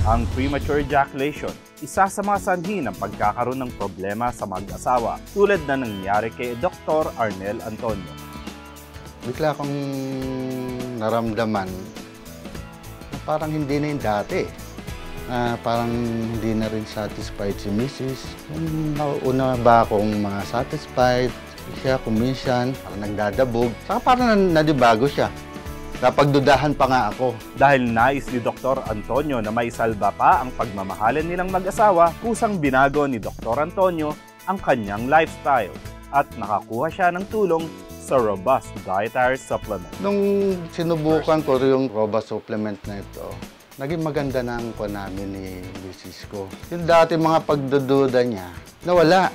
Ang premature ejaculation, isa sa mga sanhi ng pagkakaroon ng problema sa mag-asawa tulad na nangyari kay Dr. Arnel Antonio. Bigla akong naramdaman na parang hindi na yung dati. Parang hindi na rin satisfied si Mrs. Una ba akong mga satisfied, siya kuminsan, parang nagdadabog. Saka parang nadibago siya. Napagdudahan pa nga ako. Dahil nais ni Dr. Antonio na maisalba pa ang pagmamahalan nilang mag-asawa, kusang binago ni Dr. Antonio ang kanyang lifestyle at nakakuha siya ng tulong sa Robust Dietary Supplement. Nung sinubukan ko yung Robust Supplement na ito, naging maganda na ang namin ni Mrs. ko. Yung dati mga pagdududa niya, nawala.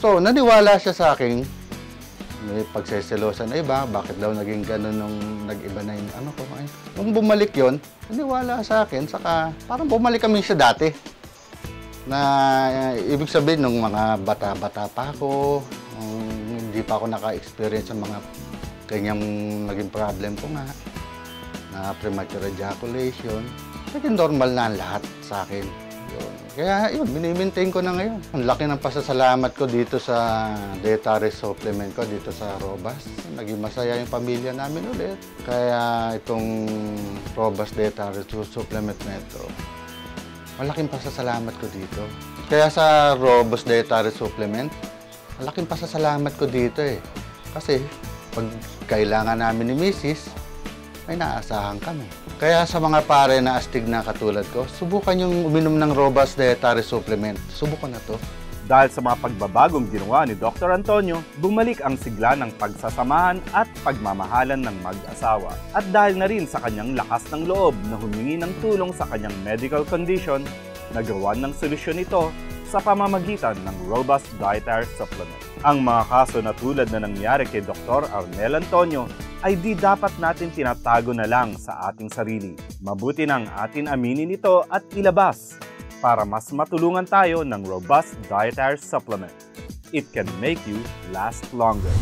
So, naniwala siya sa akin. May pagseselosa na iba, bakit daw naging gano'n nung nag-iba na yung ano ko. Nung bumalik yon, naniwala sa akin, saka parang bumalik kami siya dati. Na ibig sabihin, nung mga bata-bata pa ako, hindi pa ako naka-experience ng mga ganyang naging problem ko nga, na premature ejaculation, naging normal na ang lahat sa akin. Yun. Kaya yun, mini-maintain ko na ngayon. Ang laki ng pasasalamat ko dito sa dietary supplement ko, dito sa Robust. Naging masaya yung pamilya namin ulit. Kaya itong Robust Dietary Supplement na ito, malaking pasasalamat ko dito. Kaya sa Robust Dietary Supplement, malaking pasasalamat ko dito eh. Kasi pag kailangan namin ni Mrs., may naasahan kami. Kaya sa mga pare na astig na katulad ko, subukan yung uminom ng Robust Dietary Supplement. Subukan na to. Dahil sa mga pagbabagong ginawa ni Dr. Antonio, bumalik ang sigla ng pagsasamahan at pagmamahalan ng mag-asawa. At dahil na rin sa kanyang lakas ng loob na humingi ng tulong sa kanyang medical condition, nagawan ng solusyon ito sa pamamagitan ng Robust Dietary Supplement. Ang mga kaso na tulad na nangyari kay Dr. Arnel Antonio ay di dapat natin tinatago na lang sa ating sarili. Mabuti nang atin aminin ito at ilabas para mas matulungan tayo ng Robust Dietary Supplement. It can make you last longer.